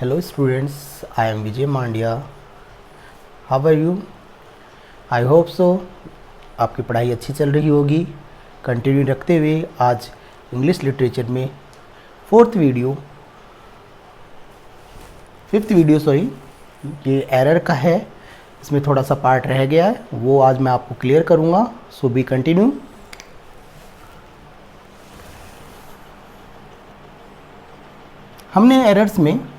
Hello students, I am Vijay Mandia. How are you? I hope so. आपकी पढ़ाई अच्छी चल रही होगी। कंटिन्यू रखते हुए आज इंग्लिश लिटरेचर में फिफ्थ वीडियो ये एरर का है। इसमें थोड़ा सा पार्ट रह गया है, वो आज मैं आपको क्लियर करूँगा। सो बी कंटिन्यू। हमने एरर्स में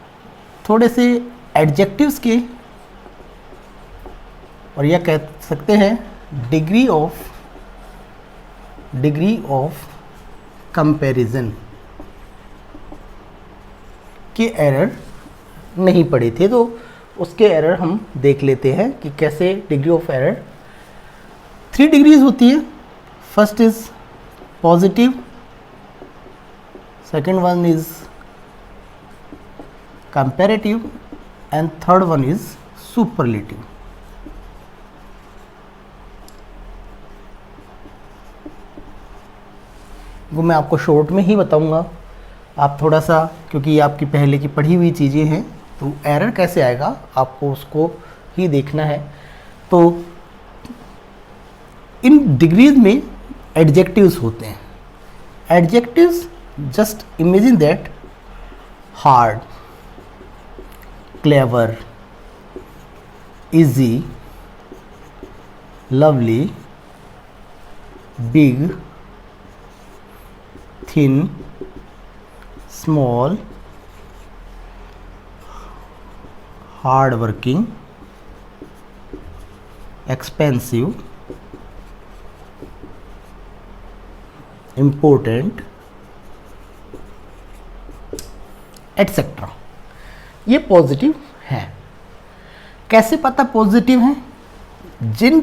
थोड़े से एडजेक्टिव्स के और यह कह सकते हैं डिग्री ऑफ कंपैरिजन के एरर नहीं पढ़े थे, तो उसके एरर हम देख लेते हैं कि कैसे डिग्री ऑफ एरर 3 डिग्रीज होती है। First is positive, second one is comparative and third one is superlative. वो मैं आपको शॉर्ट में ही बताऊंगा। आप थोड़ा सा, क्योंकि ये आपकी पहले की पढ़ी हुई चीज़ें हैं, तो एरर कैसे आएगा आपको उसको ही देखना है। तो इन डिग्रीज में एडजेक्टिव्स होते हैं। Adjectives just imagine that hard, clever, easy, lovely, big, thin, small, hard working, expensive, important, etc. ये पॉजिटिव है। कैसे पता पॉजिटिव है? जिन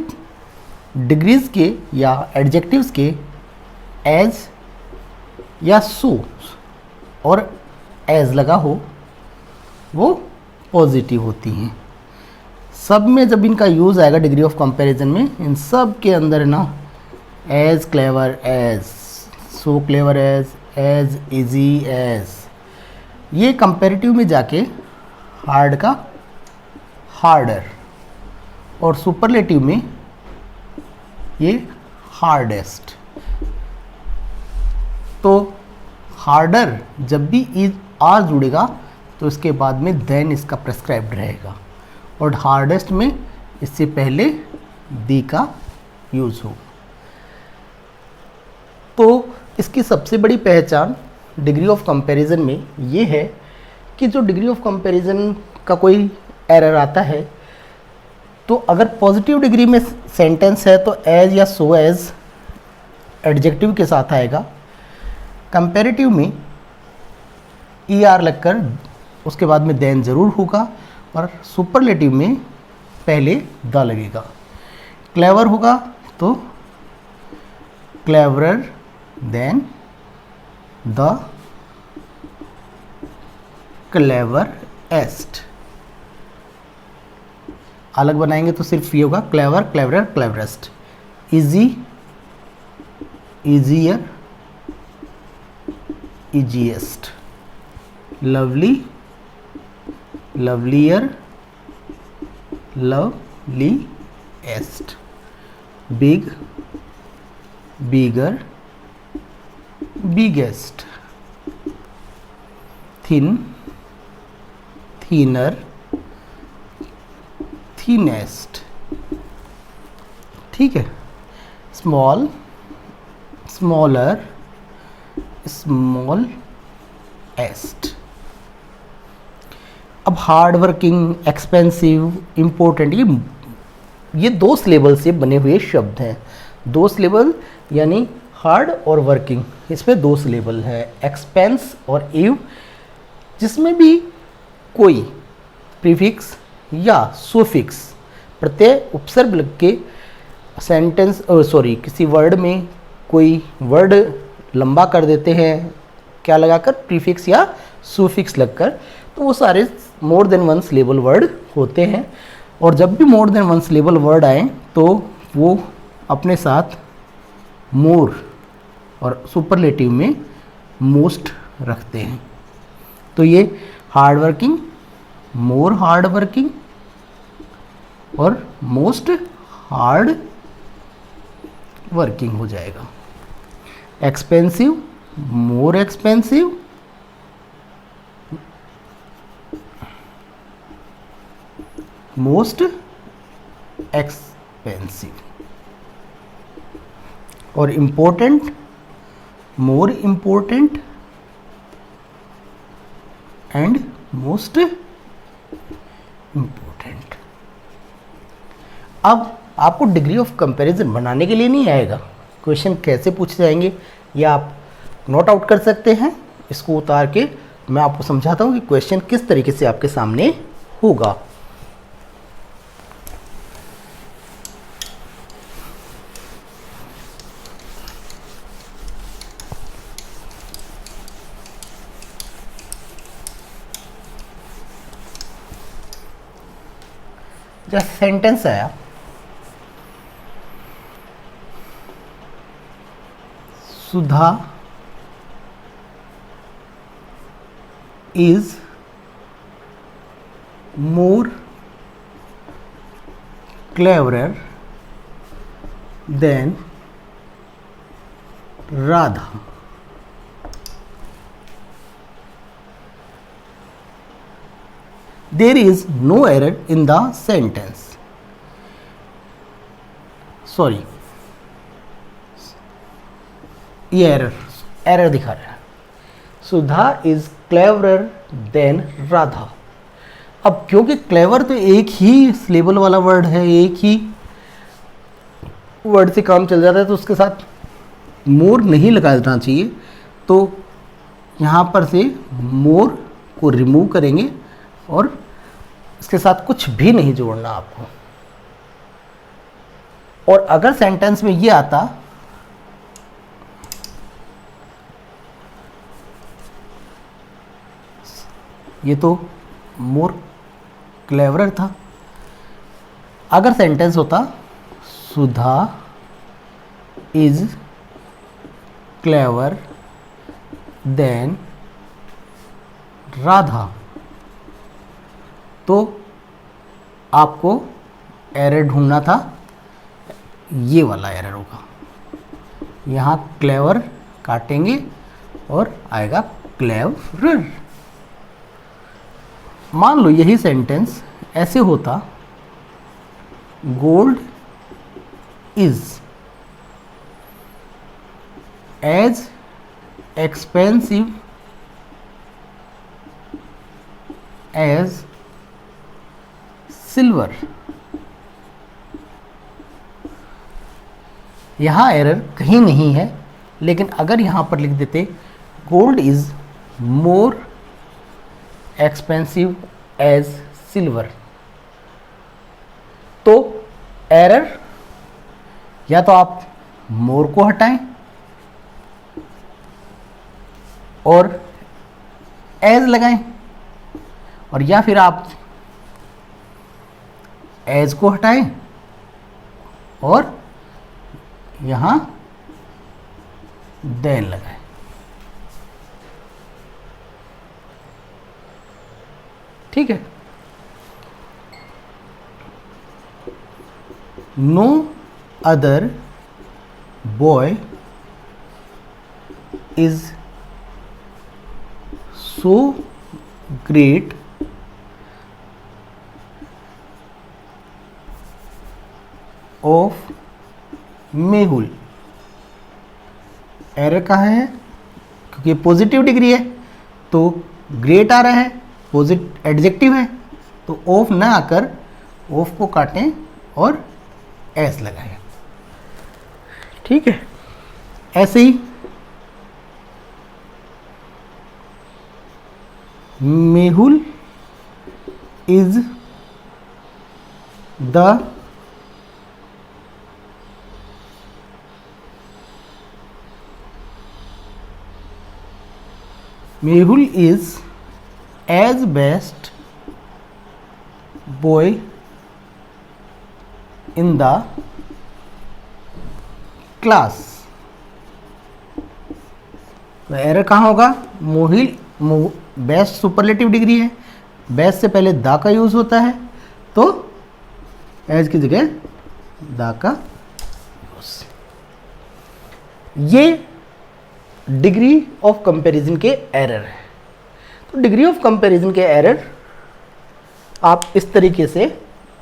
डिग्रीज के या एडजेक्टिव्स के एज या सो और एज लगा हो वो पॉजिटिव होती हैं। सब में जब इनका यूज़ आएगा डिग्री ऑफ कंपैरिजन में, इन सब के अंदर ना as clever as, so clever as easy as, ये कंपैरेटिव में जाके हार्ड का हार्डर और सुपरलेटिव में ये हार्डेस्ट। तो हार्डर जब भी इज आर जुड़ेगा तो इसके बाद में देन इसका प्रेस्क्राइब्ड रहेगा, और हार्डेस्ट में इससे पहले दी का यूज़ हो। तो इसकी सबसे बड़ी पहचान डिग्री ऑफ कंपैरिजन में ये है कि जो डिग्री ऑफ कंपैरिजन का कोई एरर आता है, तो अगर पॉजिटिव डिग्री में सेंटेंस है तो एज या सो एज एडजेक्टिव के साथ आएगा। कंपैरेटिव में ई आर लगकर उसके बाद में देन ज़रूर होगा, और सुपरलेटिव में पहले द लगेगा। क्लेवर होगा तो क्लेवरर देन द क्लेवरेस्ट। अलग बनाएंगे तो सिर्फ ये होगा clever, cleverer, cleverest. Easy, easier, easiest. Lovely, lovelier, loveliest. Big, bigger, biggest. Thin, thinner, thinnest. ठीक है। Small, smaller, smallest. अब हार्ड वर्किंग, एक्सपेंसिव, इम्पोर्टेंट, ये 2 सिलेबल से बने हुए शब्द हैं। 2 सिलेबल यानी हार्ड और वर्किंग, इसमें 2 सिलेबल है, एक्सपेंस और इव। जिसमें भी कोई प्रीफिक्स या सुफिक्स प्रत्यय उपसर्ग लग के सेंटेंस किसी वर्ड में कोई वर्ड लंबा कर देते हैं, क्या लगाकर? प्रीफिक्स या सुफिक्स लगकर, तो वो सारे मोर देन 1 सिलेबल वर्ड होते हैं। और जब भी मोर देन 1 सिलेबल वर्ड आए तो वो अपने साथ मोर और सुपरलेटिव में मोस्ट रखते हैं। तो ये hard working, more hard working और मोस्ट हार्ड वर्किंग हो जाएगा। Expensive, more expensive, most expensive, और important, more important and most important. अब आपको डिग्री ऑफ कंपैरिजन बनाने के लिए नहीं आएगा, क्वेश्चन कैसे पूछे जाएंगे ये आप नोट आउट कर सकते हैं। इसको उतार के मैं आपको समझाता हूँ कि क्वेश्चन किस तरीके से आपके सामने होगा। जैसे सेंटेंस आया, सुधा is more cleverer than Radha. There is no error in the sentence. Sorry, ये एरर दिखा रहा है। सुधा इज क्लेवरर देन राधा। अब क्योंकि क्लेवर तो एक ही सिलेबल वाला वर्ड है, एक ही वर्ड से काम चल जाता है, तो उसके साथ मोर नहीं लगा देना चाहिए। तो यहाँ पर से मोर को रिमूव करेंगे और इसके साथ कुछ भी नहीं जोड़ना आपको। और अगर सेंटेंस में ये आता ये तो मोर क्लेवरर था, अगर सेंटेंस होता सुधा इज क्लेवर देन राधा, तो आपको एरर ढूंढना था, ये वाला एरर होगा। यहाँ क्लेवर काटेंगे और आएगा क्लेवरर। मान लो यही सेंटेंस ऐसे होता, gold is as expensive as silver. यहाँ एरर कहीं नहीं है, लेकिन अगर यहाँ पर लिख देते gold is more expensive as silver, तो एरर या तो आप मोर को हटाएं और एज लगाएं, और या फिर आप एज को हटाएं और यहां देन लगाएं। ठीक है। No other boy is so great of Mehul. Error कहाँ है? क्योंकि पॉजिटिव डिग्री है तो ग्रेट आ रहा है, पॉजिटिव एडजेक्टिव है, तो ऑफ ना आकर ऑफ को काटें और एस लगाएं। ठीक है। ऐसे ही Mehul is the Mehul is as best boy in the class। तो एरर कहाँ होगा? मोहिल बेस्ट सुपरलेटिव डिग्री है, बैज से पहले दा का यूज़ होता है, तो एज की जगह दा का यूज़। ये डिग्री ऑफ कंपैरिजन के एरर है। तो डिग्री ऑफ कंपैरिजन के एरर आप इस तरीके से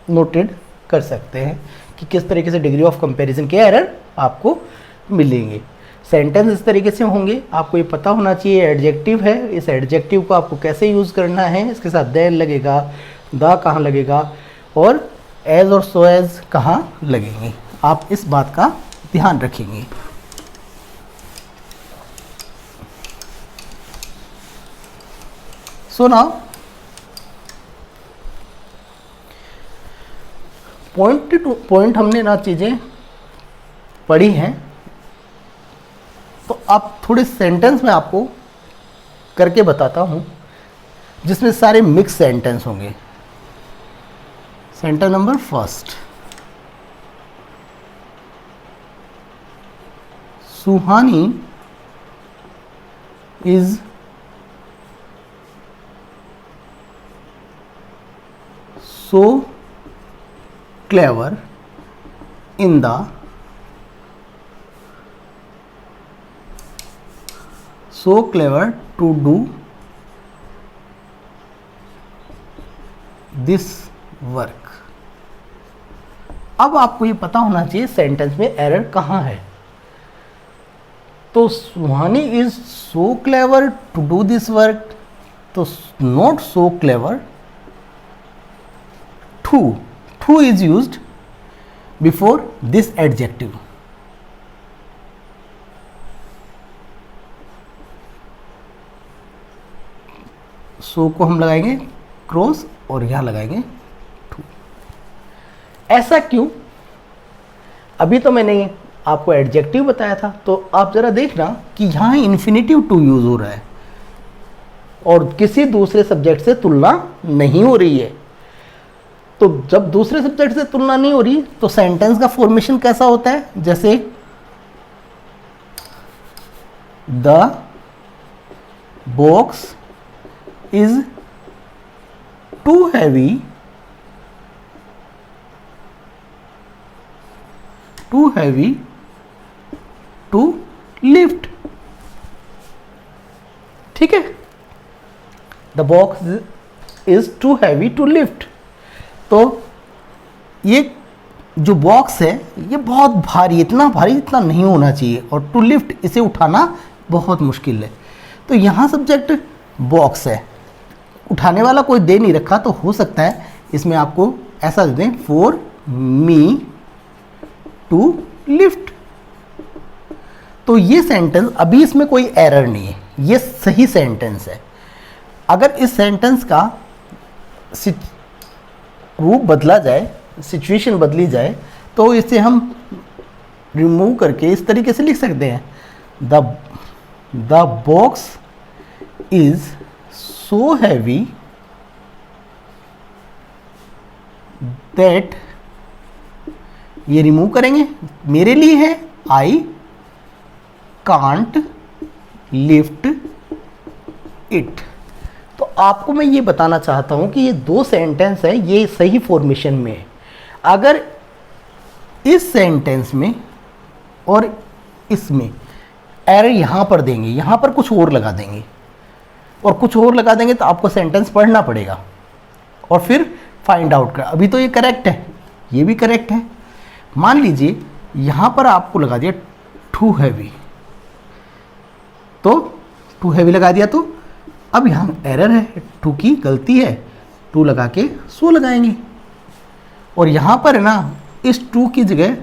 नोटेड कर सकते हैं कि किस तरीके से डिग्री ऑफ कंपैरिजन के एरर आपको मिलेंगे। सेंटेंस इस तरीके से होंगे, आपको ये पता होना चाहिए एडजेक्टिव है, इस एडजेक्टिव को आपको कैसे यूज़ करना है, इसके साथ देन लगेगा, द कहाँ लगेगा और एज और सो एज कहाँ लगेंगे। आप इस बात का ध्यान रखेंगे। So now point two point हमने ना चीज़ें पढ़ी हैं, तो आप थोड़े सेंटेंस में आपको करके बताता हूँ जिसमें सारे मिक्स सेंटेंस होंगे। Sentence number first, Suhani is so clever in the to do this work। अब आपको ये पता होना चाहिए सेंटेंस में एरर कहाँ है। तो Suhani is so clever to do this work, तो not so clever, to is used before this adjective। so को हम लगाएंगे क्रॉस और यहां लगाएंगे to। ऐसा क्यों? अभी तो मैंने आपको एडजेक्टिव बताया था, तो आप जरा देखना कि यहां इन्फिनेटिव टू यूज हो रहा है और किसी दूसरे सब्जेक्ट से तुलना नहीं हो रही है। तो जब दूसरे सब्जेक्ट से तुलना नहीं हो रही तो सेंटेंस का फॉर्मेशन कैसा होता है? जैसे the box is too heavy to lift. ठीक है, the box is too heavy to lift. तो ये जो बॉक्स है ये बहुत भारी, इतना भारी इतना नहीं होना चाहिए, और टू लिफ्ट, इसे उठाना बहुत मुश्किल है। तो यहाँ सब्जेक्ट बॉक्स है, उठाने वाला कोई दे नहीं रखा, तो हो सकता है इसमें आपको ऐसा दे दें, फॉर मी टू लिफ्ट। तो ये सेंटेंस, अभी इसमें कोई एरर नहीं है, ये सही सेंटेंस है। अगर इस सेंटेंस का रूप बदला जाए, सिचुएशन बदली जाए, तो इसे हम रिमूव करके इस तरीके से लिख सकते हैं, the box is so heavy that, ये रिमूव करेंगे, मेरे लिए है, आई कांट लिफ्ट इट। तो आपको मैं ये बताना चाहता हूं कि ये दो सेंटेंस है, ये सही फॉर्मेशन में है। अगर इस सेंटेंस में और इसमें एरर यहां पर देंगे, यहां पर कुछ और लगा देंगे और कुछ और लगा देंगे, तो आपको सेंटेंस पढ़ना पड़ेगा और फिर फाइंड आउट कर। अभी तो ये करेक्ट है, ये भी करेक्ट है। मान लीजिए यहां पर आपको लगा दिया टू हैवी, तो टू हैवी लगा दिया, तो अब यहाँ एरर है, टू की गलती है, टू लगा के सो लगाएंगे। और यहाँ पर है ना, इस टू की जगह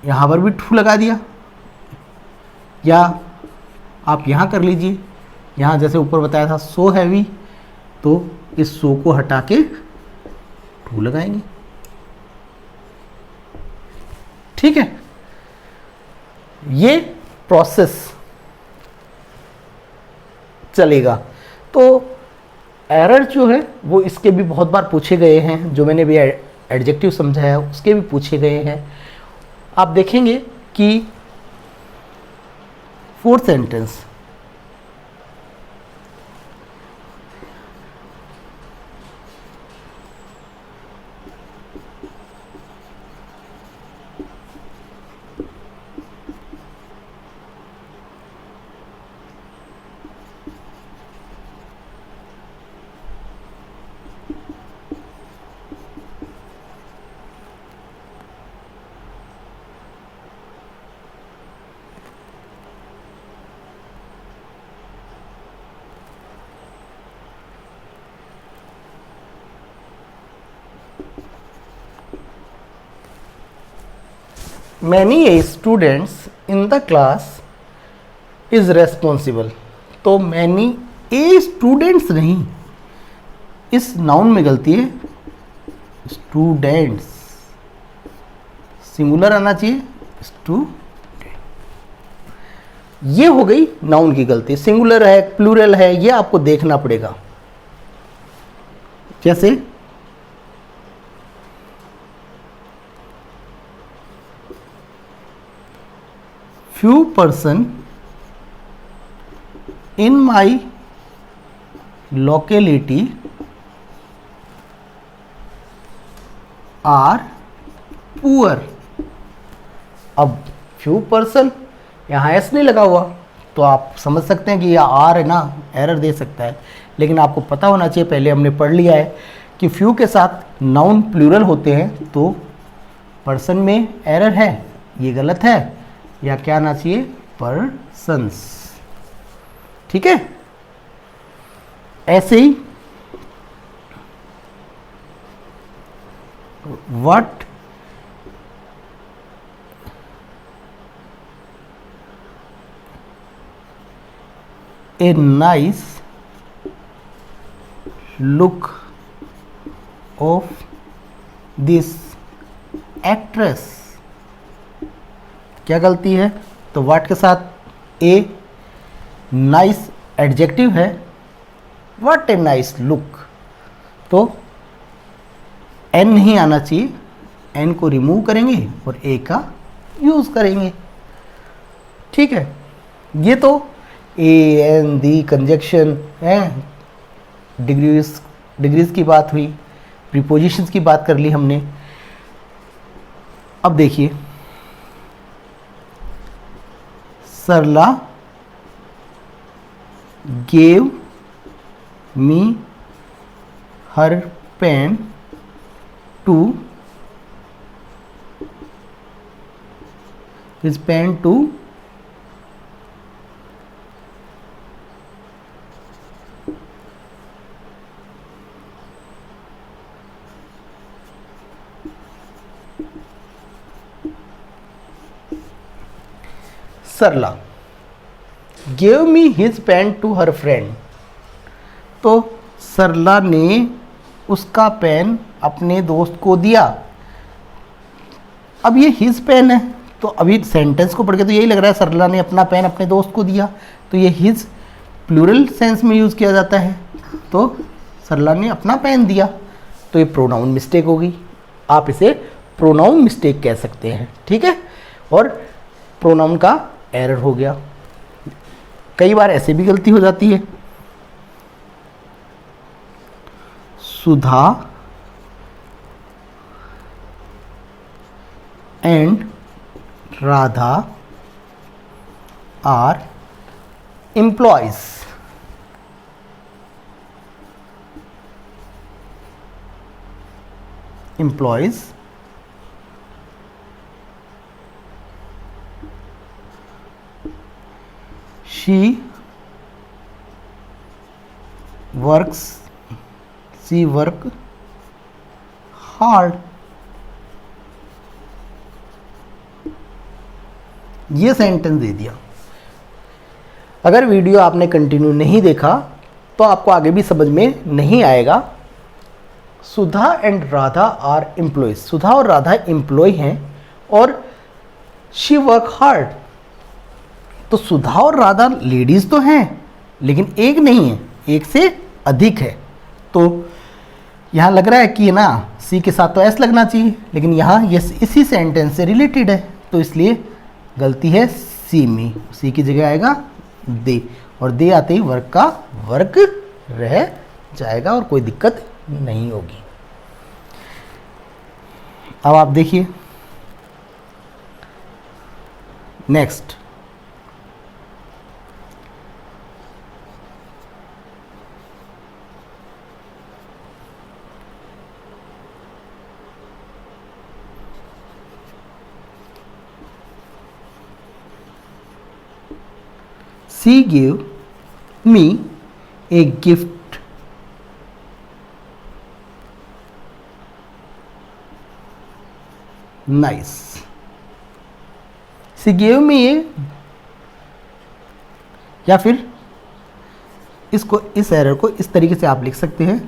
यहाँ पर भी टू लगा दिया, या आप यहाँ कर लीजिए, यहाँ जैसे ऊपर बताया था सो हैवी, तो इस सो को हटा के टू लगाएंगे। ठीक है, ये प्रोसेस चलेगा। तो एरर जो है वो इसके भी बहुत बार पूछे गए हैं, जो मैंने भी एडजेक्टिव समझाया उसके भी पूछे गए हैं। आप देखेंगे कि fourth sentence, many a students in the class is responsible. तो मैनी ए स्टूडेंट्स नहीं, इस नाउन में गलती है, स्टूडेंट्स सिंगुलर आना चाहिए, स्टूडेंट। ये हो गई नाउन की गलती, सिंगुलर है प्लूरल है ये आपको देखना पड़ेगा। जैसे few person in my locality are poor। अब few person यहाँ एस नहीं लगा हुआ तो आप समझ सकते हैं कि यह आर है ना, एरर दे सकता है। लेकिन आपको पता होना चाहिए, पहले हमने पढ़ लिया है कि फ्यू के साथ नाउन प्लूरल होते हैं तो पर्सन में एरर है, ये गलत है, या क्या आना चाहिए, पर्सन्स। ठीक है, ऐसे ही what a nice look of this actress. क्या गलती है, तो व्हाट के साथ ए नाइस एडजेक्टिव है, व्हाट ए नाइस लुक, तो एन नहीं आना चाहिए, एन को रिमूव करेंगे और ए का यूज करेंगे। ठीक है, ये तो ए एन दी कंजक्शन है, डिग्रीज की बात हुई, प्रीपोजिशंस की बात कर ली हमने। अब देखिए, Sarla gave me her pen to his pen to Sarla gave me his pen to her friend. तो सरला ने उसका पेन अपने दोस्त को दिया। अब ये हिज पेन है तो अभी सेंटेंस को पढ़ के तो यही लग रहा है सरला ने अपना पेन अपने दोस्त को दिया, तो ये हिज प्लूरल सेंस में यूज़ किया जाता है, तो सरला ने अपना पेन दिया, तो ये प्रोनाउन मिस्टेक होगी। आप इसे प्रोनाउन मिस्टेक कह सकते हैं। ठीक है, और प्रोनाउन का एरर हो गया। कई बार ऐसे भी गलती हो जाती है, Sudha and Radha are employees. Employees she works hard। ये सेंटेंस दे दिया। अगर वीडियो आपने कंटिन्यू नहीं देखा तो आपको आगे भी समझ में नहीं आएगा। सुधा एंड राधा आर एम्प्लॉयज, सुधा और राधा एम्प्लॉय हैं और शी वर्क हार्ड। तो सुधा और राधा लेडीज तो हैं लेकिन एक नहीं है, एक से अधिक है। तो यहाँ लग रहा है कि ना सी के साथ तो एस लगना चाहिए, लेकिन यहाँ ये इसी सेंटेंस से रिलेटेड है, तो इसलिए गलती है सी में। सी की जगह आएगा दे, और दे आते ही वर्क का वर्क रह जाएगा और कोई दिक्कत नहीं होगी। अब आप देखिए next, she gave me a gift। nice। She gave me a, या फिर इसको, इस एरर को इस तरीके से आप लिख सकते हैं,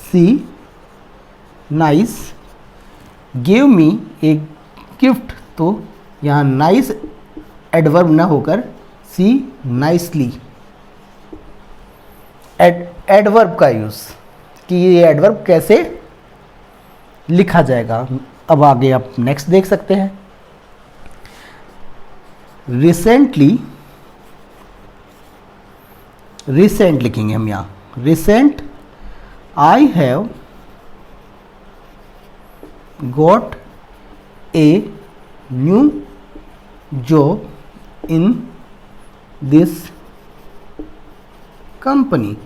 she nice gave me a gift. तो यहाँ नाइस एडवर्ब ना होकर सी नाइसली, एडवर्ब का यूज़, कि ये एडवर्ब कैसे लिखा जाएगा। अब आगे आप नेक्स्ट देख सकते हैं, रिसेंटली, रिसेंट लिखेंगे हम यहाँ, recent I have got a new job in this company.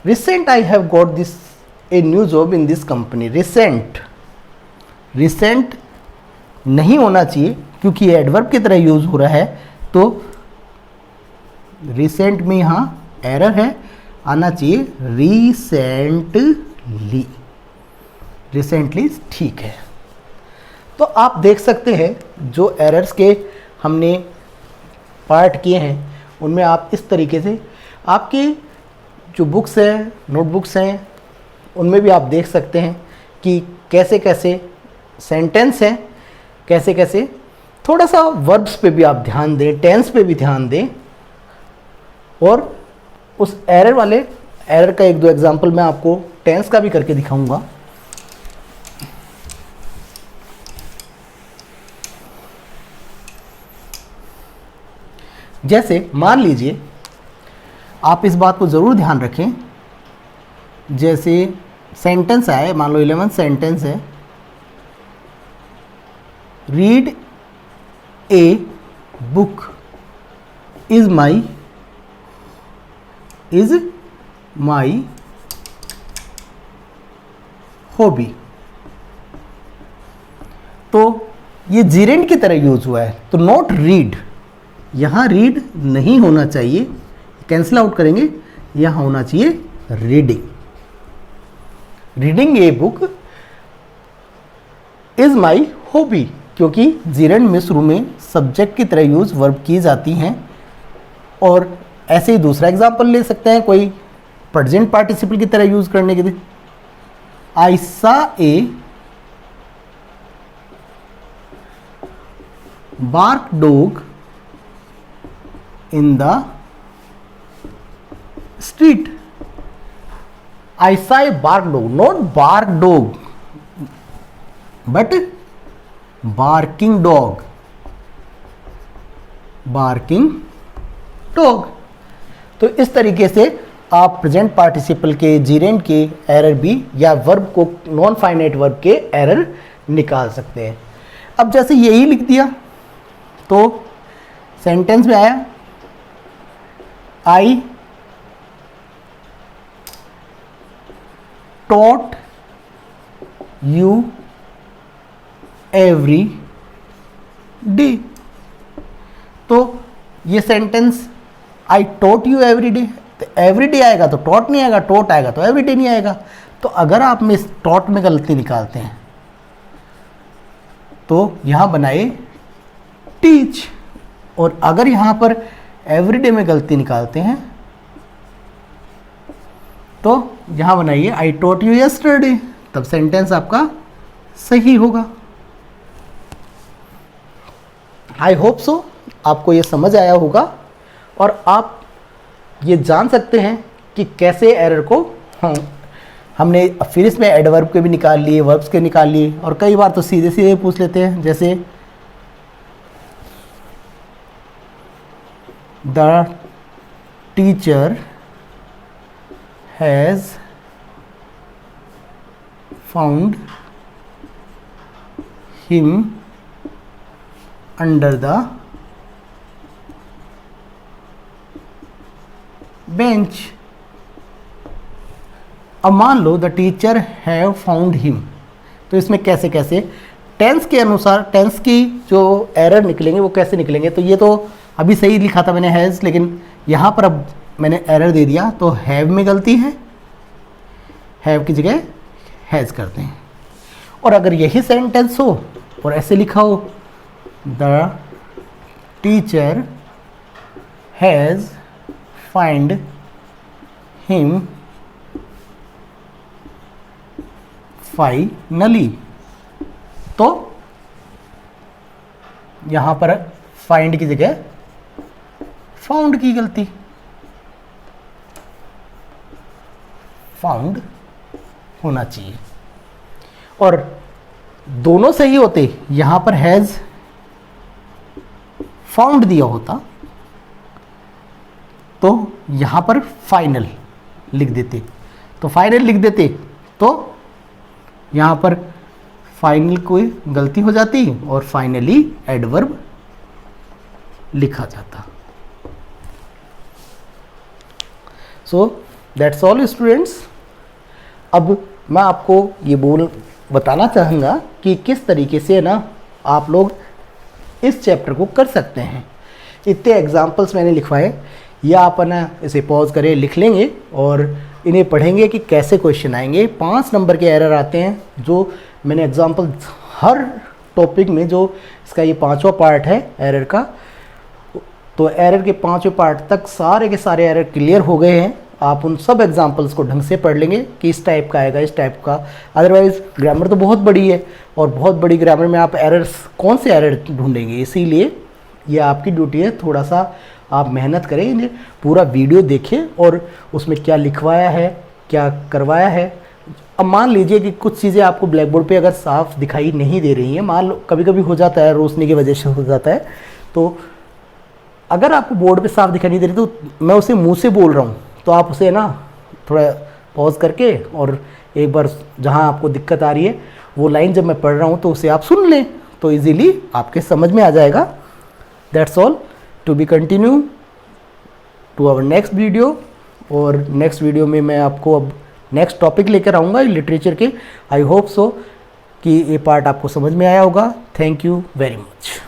Recent I have got this a new job in this company. Recent, recent नहीं होना चाहिए क्योंकि ये एडवर्ब की तरह यूज हो रहा है, तो रिसेंट में यहाँ एरर है, आना चाहिए रिसेंटली। रिसेंटली ठीक है। तो आप देख सकते हैं जो एरर्स के हमने पार्ट किए हैं उनमें आप इस तरीके से, आपकी जो बुक्स हैं, नोटबुक्स हैं, उनमें भी आप देख सकते हैं कि कैसे कैसे सेंटेंस हैं, कैसे कैसे, थोड़ा सा वर्ब्स पे भी आप ध्यान दें, टेंस पे भी ध्यान दें, और उस एरर वाले एरर का एक दो एग्जांपल मैं आपको टेंस का भी करके दिखाऊंगा। जैसे मान लीजिए, आप इस बात को ज़रूर ध्यान रखें, जैसे सेंटेंस आए, मान लो 11th सेंटेंस है, read a book is my hobby. तो ये जीरेंड की तरह यूज हुआ है, तो नॉट रीड, यहाँ रीड नहीं होना चाहिए, कैंसिल आउट करेंगे, यहाँ होना चाहिए reading. Reading a book is my hobby, क्योंकि जीरेंड में शुरू में सब्जेक्ट की तरह यूज वर्ब की जाती हैं। और ऐसे ही दूसरा एग्जांपल ले सकते हैं, कोई प्रेजेंट पार्टिसिपल की तरह यूज करने के लिए, I saw a bark dog in the street. I saw a bark dog, not bark dog but barking dog, barking dog. तो इस तरीके से आप प्रेजेंट पार्टिसिपल के, जीरेंड के एरर भी, या वर्ब को, नॉन फाइनाइट वर्ब के एरर निकाल सकते हैं। अब जैसे यही लिख दिया तो सेंटेंस में आया, I taught you every day. तो ये sentence I taught you every day, तो एवरी डे आएगा तो टॉट नहीं आएगा, टॉट आएगा तो एवरी डे नहीं आएगा। तो अगर आप में इस टॉट में गलती निकालते हैं तो यहां बनाए टीच, और अगर यहां पर एवरी डे में गलती निकालते हैं तो यहां बनाइए आई टॉट यू यस्टरडे, तब सेंटेंस आपका सही होगा। आई होप सो आपको ये समझ आया होगा, और आप ये जान सकते हैं कि कैसे एरर को हमने फिर इसमें एडवर्ब के भी निकाल लिए, वर्ब्स के निकाल लिए, और कई बार तो सीधे सीधे पूछ लेते हैं, जैसे the teacher has found him under the bench. अब मान लो the teacher have found him, तो इसमें कैसे कैसे टेंस के अनुसार, टेंस की जो एरर निकलेंगे वो कैसे निकलेंगे। तो ये तो अभी सही लिखा था मैंने हैज़, लेकिन यहाँ पर अब मैंने एरर दे दिया, तो हैव में गलती है, हैव की जगह हैज़ करते हैं। और अगर यही सेंटेंस हो और ऐसे लिखा हो, the teacher has find him finally, तो यहां पर फाइंड की जगह फाउंड की गलती, फाउंड होना चाहिए। और दोनों सही होते, यहां पर हैज फाउंड दिया होता तो यहां पर फाइनल लिख देते, तो फाइनल लिख देते तो यहां पर फाइनल कोई गलती हो जाती और फाइनली एडवर्ब लिखा जाता। So that's all students. अब मैं आपको ये बताना चाहूँगा कि किस तरीके से ना आप लोग इस चैप्टर को कर सकते हैं। इतने एग्जाम्पल्स मैंने लिखवाए, या आप ना इसे पॉज करें, लिख लेंगे और इन्हें पढ़ेंगे कि कैसे क्वेश्चन आएंगे। 5 नंबर के एरर आते हैं, जो मैंने एग्जाम्पल हर टॉपिक में, जो इसका ये 5वां पार्ट है एरर का, तो एरर के 5वें पार्ट तक सारे के सारे एरर क्लियर हो गए हैं। आप उन सब एग्जाम्पल्स को ढंग से पढ़ लेंगे कि इस टाइप का आएगा, इस टाइप का। अदरवाइज ग्रामर तो बहुत बड़ी है और बहुत बड़ी ग्रामर में आप एरर्स, कौन से एरर ढूंढेंगे। इसीलिए ये आपकी ड्यूटी है, थोड़ा सा आप मेहनत करें, इन्हें पूरा वीडियो देखें और उसमें क्या लिखवाया है, क्या करवाया है। अब मान लीजिए कि कुछ चीज़ें आपको ब्लैक बोर्ड पे अगर साफ दिखाई नहीं दे रही हैं, मान लो कभी कभी हो जाता है, रोशनी की वजह से हो जाता है, तो अगर आपको बोर्ड पे साफ दिखाई नहीं दे रही तो मैं उसे मुंह से बोल रहा हूँ, तो आप उसे ना थोड़ा पॉज करके और एक बार जहाँ आपको दिक्कत आ रही है वो लाइन जब मैं पढ़ रहा हूँ तो उसे आप सुन लें, तो इजीली आपके समझ में आ जाएगा। That's all, to be continue to our next video. और नेक्स्ट वीडियो में मैं आपको अब नेक्स्ट टॉपिक लेकर आऊँगा लिटरेचर के। आई होप सो कि ये पार्ट आपको समझ में आया होगा। Thank you very much.